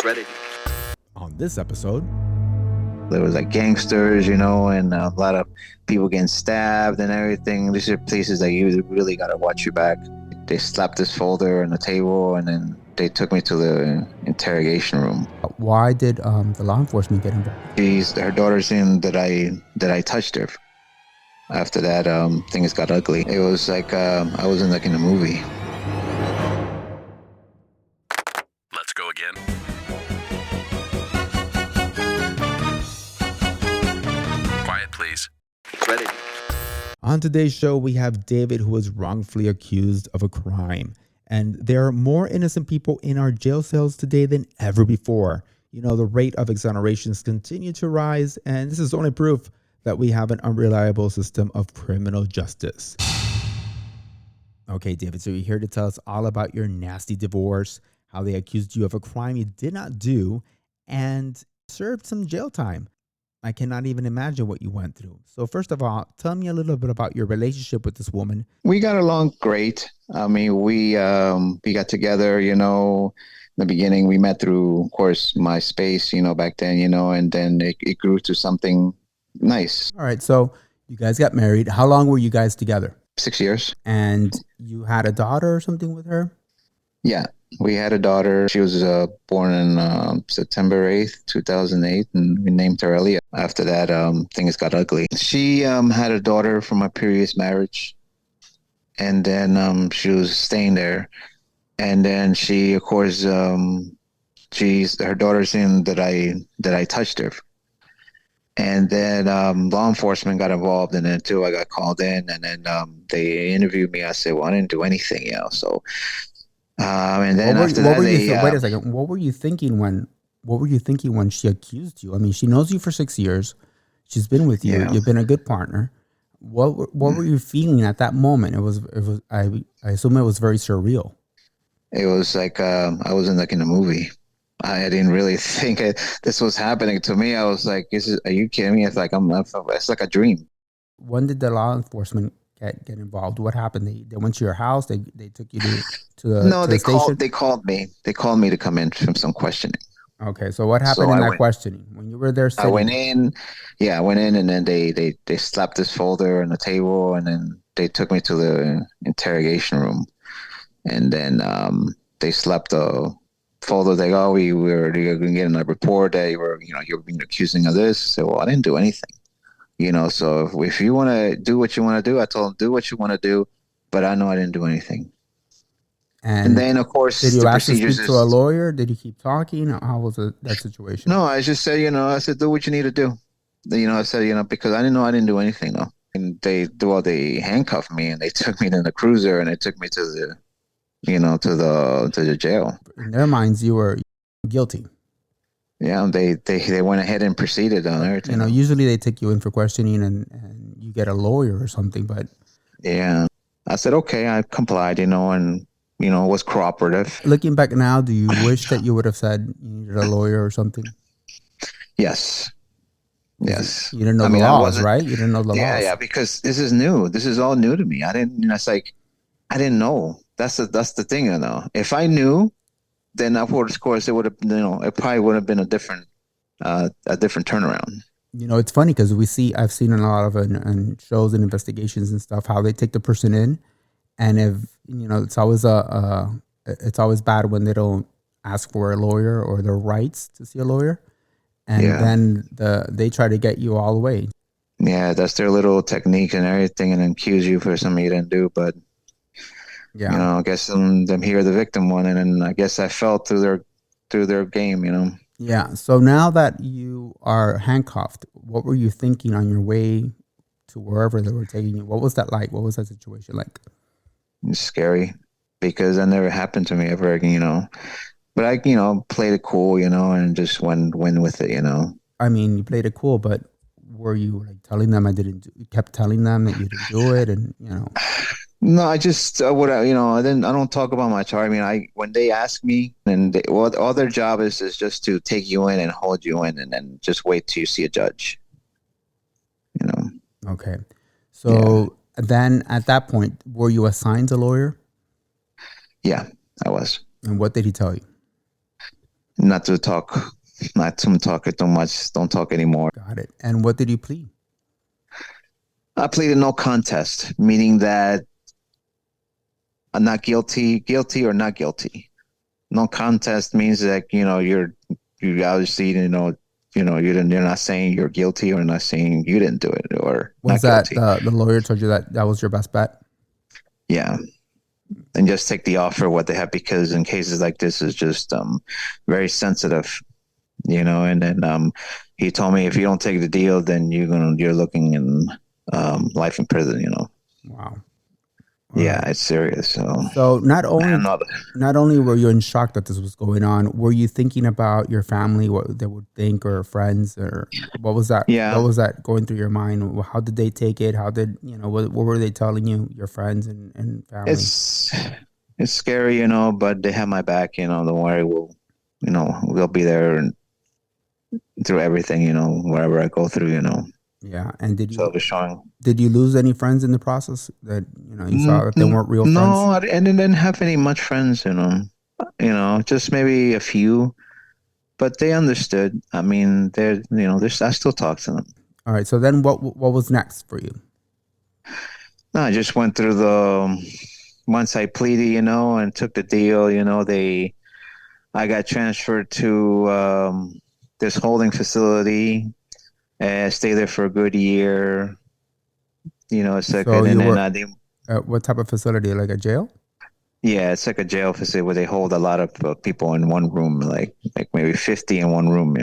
Ready. On this episode, there was like gangsters, and a lot of people getting stabbed and everything. These are places that you really got to watch your back. They slapped this folder on the table and then they took me to the interrogation room. why did the law enforcement get involved? Her daughter's in that I touched her. After that, things got ugly. It was like I was in a movie. Let's go again. Quiet, please. Ready. On today's show, we have David, who was wrongfully accused of a crime. And there are more innocent people in our jail cells today than ever before. The rate of exonerations continue to rise, and this is only proof that we have an unreliable system of criminal justice. Okay, David, so you're here to tell us all about your nasty divorce, how they accused you of a crime you did not do, and served some jail time. I cannot even imagine what you went through. So first of all, tell me a little bit about your relationship with this woman. We got along great. I mean, we got together, in the beginning. We met through, of course, MySpace, back then, and then it grew to something nice. All right, so you guys got married. How long were you guys together? 6 years. And you had a daughter or something with her? Yeah, we had a daughter. She was born in September 8th, 2008, and we named her Ellie. After that, things got ugly. She had a daughter from a previous marriage, and then she was staying there. And then she, of course, her daughter's in that I touched her. And then law enforcement got involved, and then too I got called in, and then they interviewed me. I said, well, I didn't do anything, so. And then wait a second. What were you thinking when she accused you? I mean, she knows you for 6 years. She's been with you. Yeah. You've been a good partner. What were you feeling at that moment? It was. I assume it was very surreal. It was like I was in a movie. I didn't really think this was happening to me. I was like, are you kidding me? It's like it's like a dream. When did the law enforcement get involved? What happened? They went to your house. They took you to the no. They station? called me. They called me to come in from some questioning. Okay, so what happened in that questioning when you were there? Sitting? I went in. Yeah, I went in, and then they slapped this folder on the table, and then they took me to the interrogation room, and then they slapped the folder. They go, we were getting a report that you were being accused of this. So, well, I didn't do anything. So if you want to do what you want to do, I told them, do what you want to do, but I know I didn't do anything. And then, of course, did you actually speak to a lawyer? Did you keep talking? How was that situation? No, I just said, I said, do what you need to do. I said, because I didn't know I didn't do anything, though. And they handcuffed me and they took me to the cruiser and they took me to the, to the jail. In their minds, you were guilty. Yeah, they went ahead and proceeded on everything. Usually they take you in for questioning and you get a lawyer or something, but yeah, I said okay, I complied, and was cooperative. Looking back now, do you wish that you would have said you needed a lawyer or something? Yes. You didn't know the laws, right? You didn't know the laws. Yeah, because this is new. This is all new to me. I didn't. It's like I didn't know. That's the thing, If I knew, then of course it would have, it probably would have been a different turnaround. It's funny because I've seen a lot of in shows and investigations and stuff how they take the person in, and if it's always it's always bad when they don't ask for a lawyer or their rights to see a lawyer, and then they try to get you all the way. Yeah, that's their little technique and everything, and then accuse you for something you didn't do, but. Yeah, I guess them here the victim one, and then I guess I fell through their game, Yeah. So now that you are handcuffed, what were you thinking on your way to wherever they were taking you? What was that like? What was that situation like? It's scary because that never happened to me ever, But I, played it cool, and just went with it, I mean, you played it cool, but were you like telling them you kept telling them that you didn't do it, and No, I just I don't talk about my charge. I mean, when they ask me, and all their job is just to take you in and hold you in, and then just wait till you see a judge. Okay, so then at that point, were you assigned a lawyer? Yeah, I was. And what did he tell you? not to talk, not to talk too much. Don't talk anymore. Got it. And what did you plead? I pleaded no contest, meaning that I'm not guilty or not guilty. No contest means that you obviously you're not saying you're guilty or not saying you didn't do it or Was not that guilty. the lawyer told you that was your best bet? Yeah, and just take the offer what they have, because in cases like this is just very sensitive, And then he told me if you don't take the deal, then you're looking in life in prison. Wow. Yeah, Right. it's serious. So not I'm not. only were you in shock that this was going on, were you thinking about your family, what they would think, or friends, or what was that? Yeah, What was that going through your mind? How did they take it? How did what were they telling you, your friends and family? it's scary, but they have my back. Don't worry, we'll be there and through everything, wherever I go through. Yeah. And So it was showing. did you lose any friends in the process that you saw that they weren't real friends? No, I didn't have any much friends. Just maybe a few, but they understood. I mean, I still talk to them. All right. So then what was next for you? No, I just went through once I pleaded, and took the deal, I got transferred to this holding facility and stayed there for a good year. It's like, So and you then were what type of facility? Like a jail? yeah, it's like a jail facility where they hold a lot of people in one room, like maybe 50 in one room,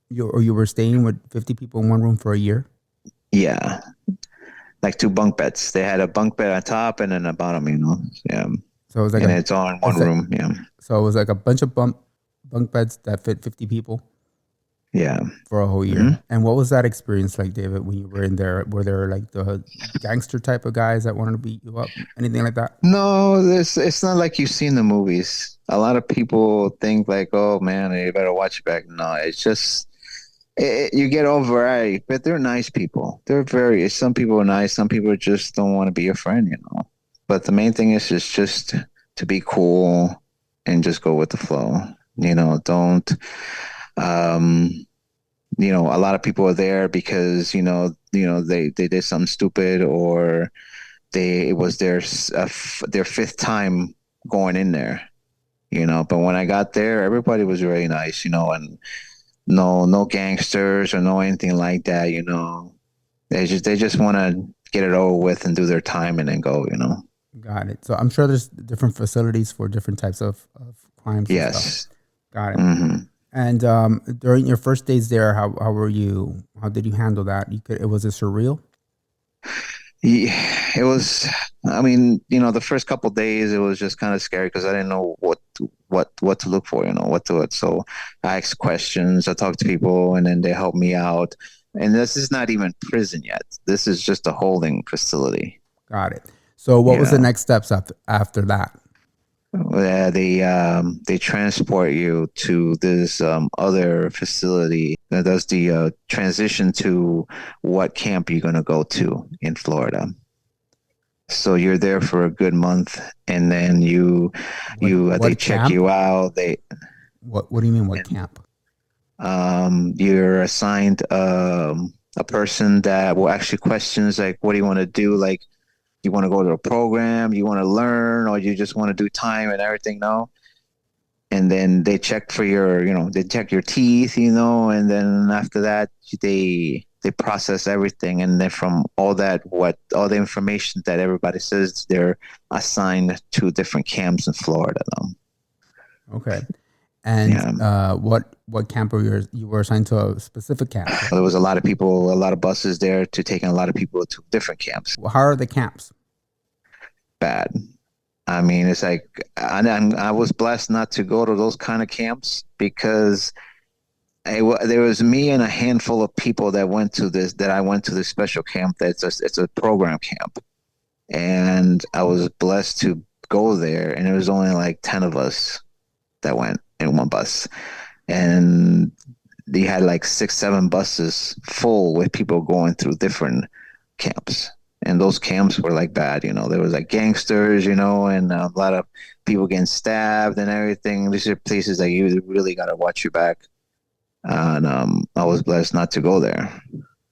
You were staying with 50 people in one room for a year? Yeah, like two bunk beds. They had a bunk bed on top and then a bottom, Yeah. So it was like And it's all in one room. Yeah. So it was like a bunch of bunk beds that fit 50 people Yeah. for a whole year. Mhm. And what was that experience like, David, when you were in there? Were there like the gangster type of guys that wanted to beat you up? Anything like that? No, it's not like you see in the movies. A lot of people think like, oh man, you better watch it back. No, it's just you get all variety, but they're nice people. Some people are nice, some people just don't want to be your friend, But the main thing is just to be cool and just go with the flow. Don't a lot of people are there because they did something stupid, or it was their fifth time going in there. But when I got there, everybody was really nice, and no gangsters or no anything like that. They just want to get it over with and do their time and then go. Got it. So I'm sure there's different facilities for different types of crimes and stuff. Yes. Got it. Mm-hmm. And during your first days there, how were you? How did you handle that? Was it surreal? Yeah, it was. I mean, the first couple of days it was just kind of scary because I didn't know what to look for. What to it. So I asked questions. I talked to people, and then they helped me out. And this is not even prison yet. This is just a holding facility. Got it. So what was the next steps after that? They transport you to this other facility that does the transition to what camp you're going to go to in Florida. So you're there for a good month, and then they check camp? you out. What do you mean, what camp? You're assigned a person that will ask you questions like, what do you want to do? Like, you want to go to a program, you want to learn, or you just want to do time and everything, no? And then they check for they check your teeth, and then after that, they process everything. And then from all the information that everybody says, they're assigned to different camps in Florida, though. Okay. And what camp you were assigned to a specific camp? There was a lot of people, a lot of buses there to taking a lot of people to different camps. How are the camps? Bad. I mean, it's like I was blessed not to go to those kind of camps because there was me and a handful of people that I went to this special camp. It's a program camp, and I was blessed to go there. And there was only like 10 of us that went in one bus, and they had like 6-7 buses full with people going through different camps. And those camps were like bad, there was like gangsters, and a lot of people getting stabbed and everything. These are places that you really got to watch your back. And I was blessed not to go there.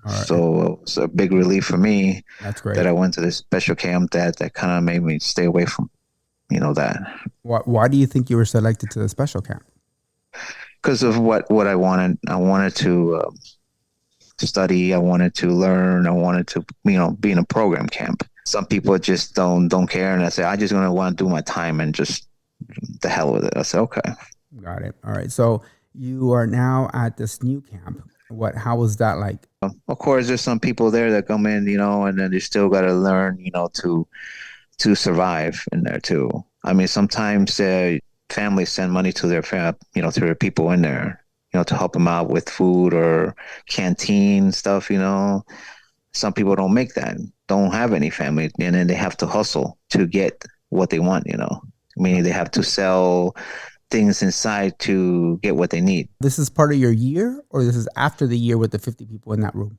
All right. So it's a big relief for me That's great. that I went to this special camp that kind of made me stay away from, that. Why do you think you were selected to the special camp? Because of what I wanted. I wanted to study. I wanted to learn. I wanted to, be in a program camp. Some people just don't care, and I say I just gonna want to do my time and just the hell with it. I said okay. Got it. All right. So you are now at this new camp. How was that like? Of course, there's some people there that come in, and then they still got to learn, to survive in there too. I mean, sometimes families send money to their to their people in there, to help them out with food or canteen stuff. Some people don't make that, don't have any family, and then they have to hustle to get what they want. Meaning they have to sell things inside to get what they need. This is part of your year, or this is after the year with the 50 people in that room?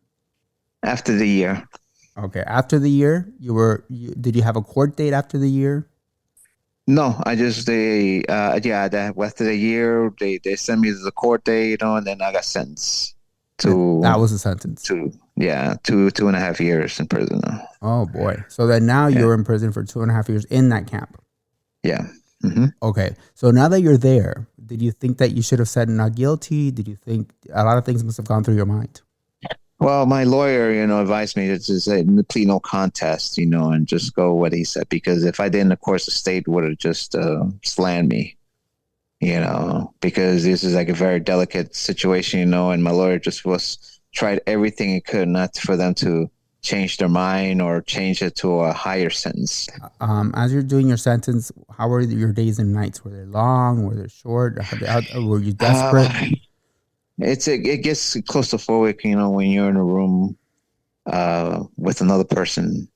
After the year. Okay. After the year, did you have a court date after the year? No, I just after the year they sent me to the court date, and then I got sentenced to. That was a sentence. To 2.5 years in prison. Oh boy! So then now you're in prison for 2.5 years in that camp. Yeah. Mm-hmm. Okay. So now that you're there, did you think that you should have said not guilty? Did you think a lot of things must have gone through your mind? Well, my lawyer, advised me to say plead no contest, and just go what he said. Because if I didn't, of course, the state would have just slammed me, because this is like a very delicate situation, and my lawyer just tried everything he could not for them to change their mind or change it to a higher sentence. As you're doing your sentence, how were your days and nights? Were they long? Were they short? Were you desperate? It gets close to 4 weeks, when you're in a room with another person,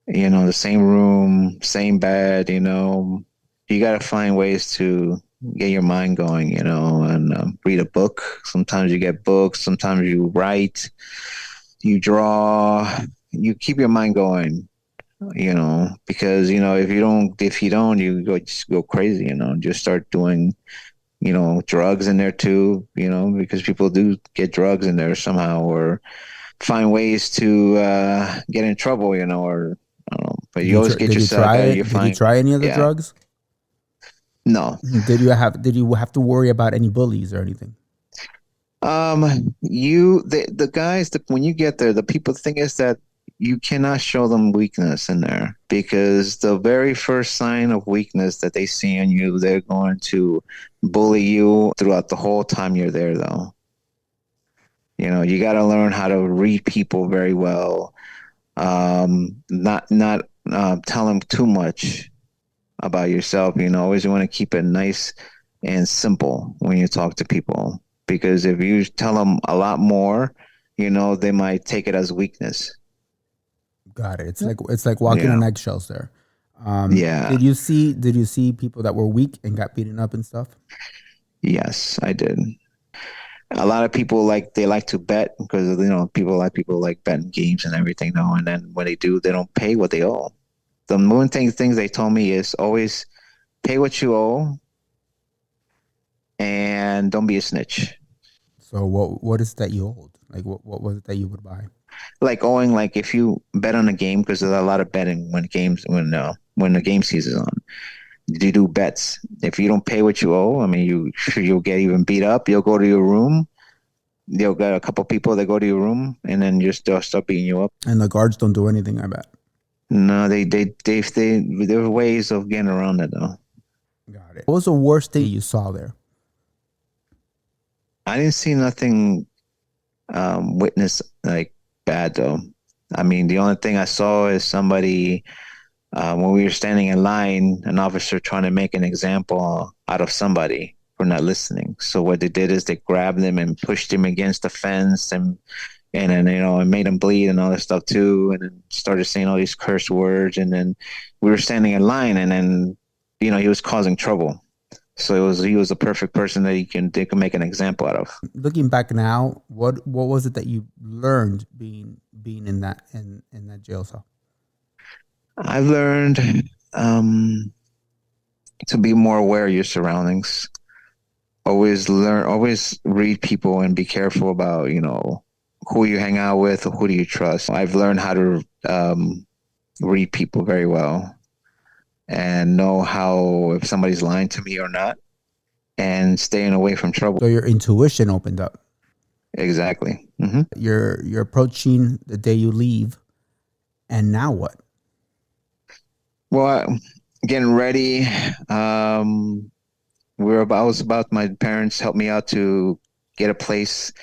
the same room, same bed, you got to find ways to get your mind going, and read a book. Sometimes you get books, sometimes you write, you draw, you keep your mind going, because, if you don't, you just go crazy, just start doing, drugs in there too, because people do get drugs in there somehow, or find ways to get in trouble, or I don't know. But you always get yourself. Did you try any of the drugs? No. Did you have to worry about any bullies or anything? The guys that when you get there, the people thing is that you cannot show them weakness in there, because the very first sign of weakness that they see in you, they're going to bully you throughout the whole time you're there, though. You got to learn how to read people very well. Not tell them too much about yourself. Always want to keep it nice and simple when you talk to people, because if you tell them a lot more, they might take it as weakness. Got it. It's like walking on eggshells there. Yeah. Did you see people that were weak and got beaten up and stuff? Yes, I did. A lot of people they like to bet, because people like betting games and everything. And then when they do, they don't pay what they owe. The main things they told me is always pay what you owe, and don't be a snitch. So what is that you owed? Like what was it that you would buy? Like owing, if you bet on a game, because there's a lot of betting when the game season's on. You do bets. If you don't pay what you owe, you'll get even beat up. You'll go to your room. You'll get a couple people that go to your room, and then they'll start beating you up. And the guards don't do anything, I bet. No, there are ways of getting around it, though. Got it. What was the worst thing you saw there? I didn't see nothing witness bad, though. The only thing I saw is somebody, when we were standing in line, an officer trying to make an example out of somebody for not listening. So what they did is they grabbed him and pushed him against the fence, and then and made him bleed and all that stuff too, and then started saying all these curse words. And then we were standing in line, and then he was causing trouble. So he was a perfect person that they can make an example out of. Looking back now, what was it that you learned being in that jail cell? I learned to be more aware of your surroundings. Always read people and be careful about, who you hang out with or who do you trust. I've learned how to read people very well and know how if somebody's lying to me or not and staying away from trouble. So your intuition opened up. Exactly. You're approaching the day you leave, and now what? Well, getting ready. I was about my parents helped me out to get a place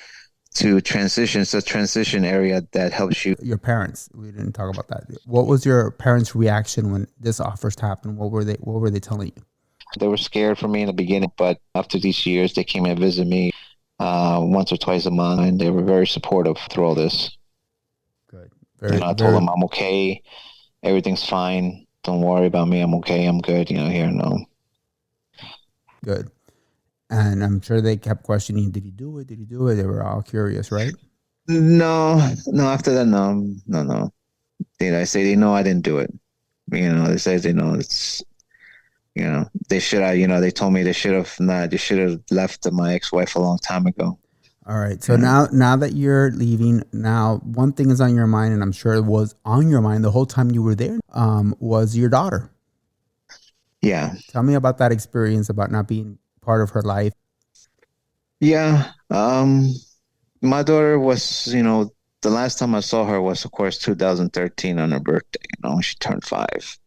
to transition. It's a transition area that helps you. Your parents. We didn't talk about that. What was your parents' reaction when this first happened? What were they telling you? They were scared for me in the beginning, but after these years, they came and visit me once or twice a month, and they were very supportive through all this. Good. I told them I'm okay. Everything's fine. Don't worry about me. I'm okay. I'm good. Here, no. Good. And I'm sure they kept questioning, did he do it? Did he do it? They were all curious, right? No. After that, no. I say they know I didn't do it. They say they know it's. They should have. They told me they should have not. They should have left my ex-wife a long time ago. All right. So now that you're leaving, now one thing is on your mind, and I'm sure it was on your mind the whole time you were there. Was your daughter? Yeah. Tell me about that experience, about not being part of her life. Yeah. My daughter was, the last time I saw her was, of course, 2013 on her birthday. She turned 5.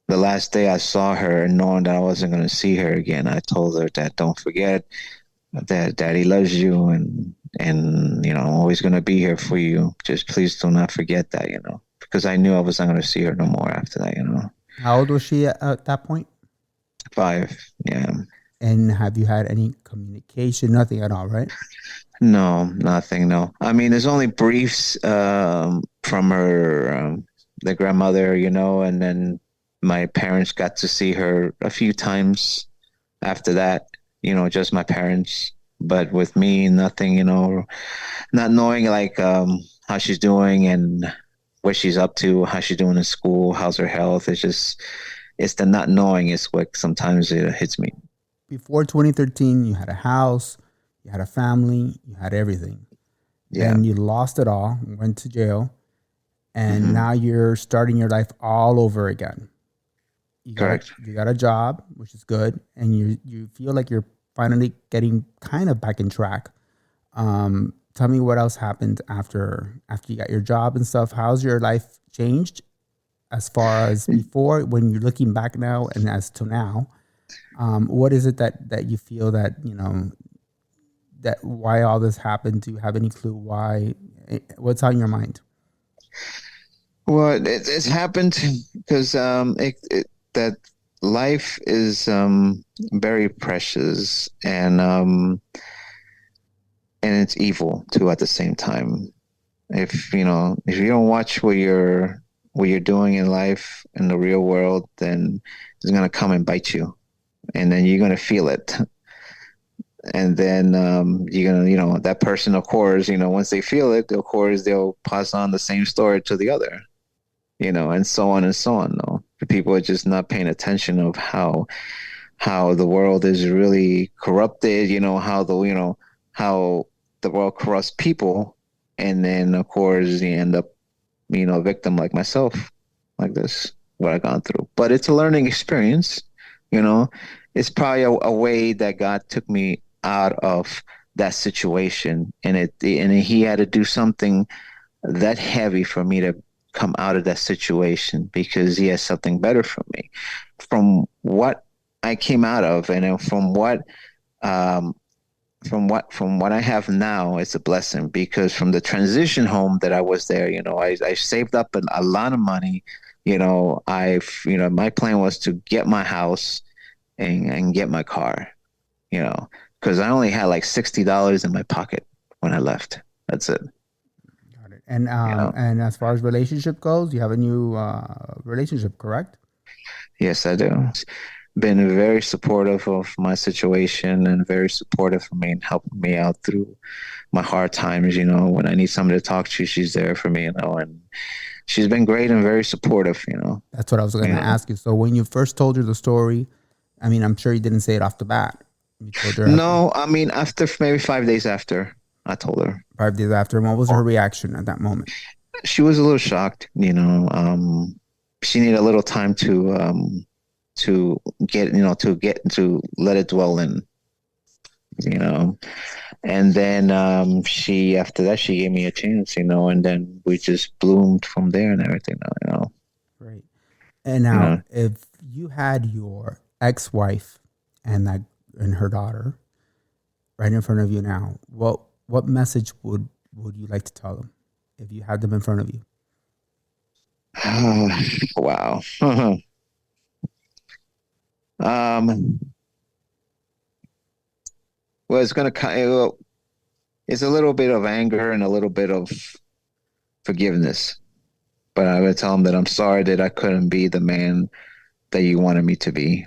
The last day I saw her, knowing that I wasn't going to see her again, I told her that don't forget that Daddy loves you, and I'm always going to be here for you. Just please do not forget that, because I knew I was not going to see her no more after that, How old was she at that point? 5, yeah. And have you had any communication? Nothing at all, right? No, nothing, no. I mean, there's only briefs from her, the grandmother, and then my parents got to see her a few times after that, just my parents. But with me, nothing, not knowing how she's doing and what she's up to, how she's doing in school, how's her health. It's the not knowing is what sometimes it hits me. Before 2013, you had a house, you had a family, you had everything. Yeah. Then you lost it all, went to jail, and now you're starting your life all over again. Correct. You got a job, which is good, and you feel like you're finally getting kind of back in track. Tell me what else happened after you got your job and stuff. How's your life changed as far as before, when you're looking back now, and as to now? What is it that you feel that, that why all this happened? Do you have any clue why? What's on your mind? Well, it's happened because that life is very precious and it's evil too at the same time. If you don't watch what you're doing in life in the real world, then it's gonna come and bite you, and then you're gonna feel it. And then you're gonna, that person, of course, once they feel it, of course, they'll pass on the same story to the other, and so on and so on. No, the people are just not paying attention of how the world is really corrupted. How the world corrupts people, and then of course you end up, a victim like myself, like this, what I've gone through. But it's a learning experience. It's probably a way that God took me out of that situation, and he had to do something that heavy for me to come out of that situation, because he has something better for me. From what I came out of, and from what I have now, it's a blessing, because from the transition home that I was there, I saved up a lot of money. My plan was to get my house and get my car, because I only had like $60 in my pocket when I left. That's it. Got it. And and as far as relationship goes, you have a new relationship, correct? Yes, I do. Been very supportive of my situation and very supportive of me and helping me out through my hard times. When I need somebody to talk to, she's there for me, and she's been great and very supportive, you know. That's what I was going to ask you. So when you first told her the story, I mean, I'm sure you didn't say it off the bat. You told her No, I mean, after maybe 5 days after I told her. 5 days after. And what was her reaction at that moment? She was a little shocked, you know. She needed a little time to get, you know, to let it dwell in, you know. And then she, after that, she gave me a chance, you know, and then we just bloomed from there and everything, you know. Great. And now, if you had your ex-wife and her daughter right in front of you now, what message would you like to tell them if you had them in front of you? Wow. Well, it's gonna kind. It's a little bit of anger and a little bit of forgiveness, but I would tell them that I'm sorry that I couldn't be the man that you wanted me to be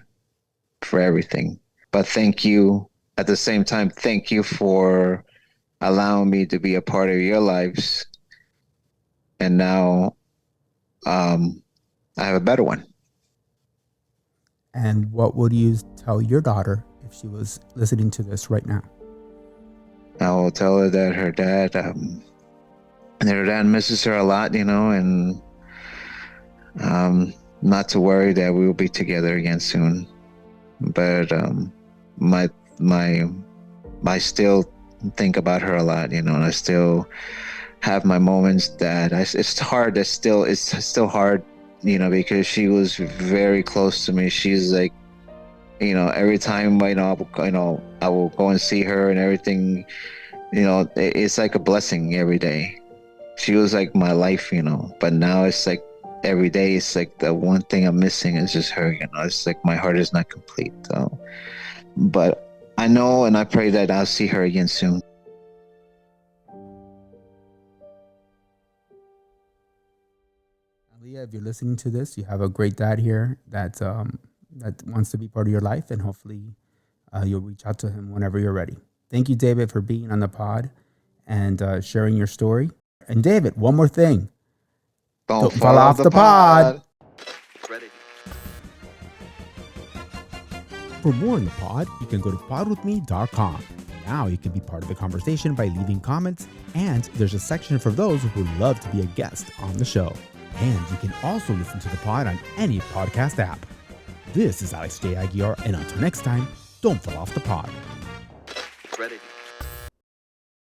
for everything. But thank you at the same time. Thank you for allowing me to be a part of your lives. And now I have a better one. And what would you tell your daughter if she was listening to this right now? I will tell her that her dad misses her a lot, you know, and not to worry that we will be together again soon. But I still think about her a lot, you know, and I still have my moments that it's still hard, you know, because she was very close to me. She's like, you know, every time I will go and see her and everything, you know, it's like a blessing every day. She was like my life, you know, but now it's like every day it's like the one thing I'm missing is just her, you know. It's like my heart is not complete. So, but I know and I pray that I'll see her again soon. Leah, if you're listening to this, you have a great dad here that wants to be part of your life, and hopefully you'll reach out to him whenever you're ready. Thank you, David, for being on the pod and sharing your story. And David, one more thing. Don't fall off the pod. Ready. For more on the pod, you can go to podwithme.com. Now you can be part of the conversation by leaving comments, and there's a section for those who would love to be a guest on the show. And you can also listen to the pod on any podcast app. This is Alex J. Aguiar, and until next time, don't fall off the pod. Ready.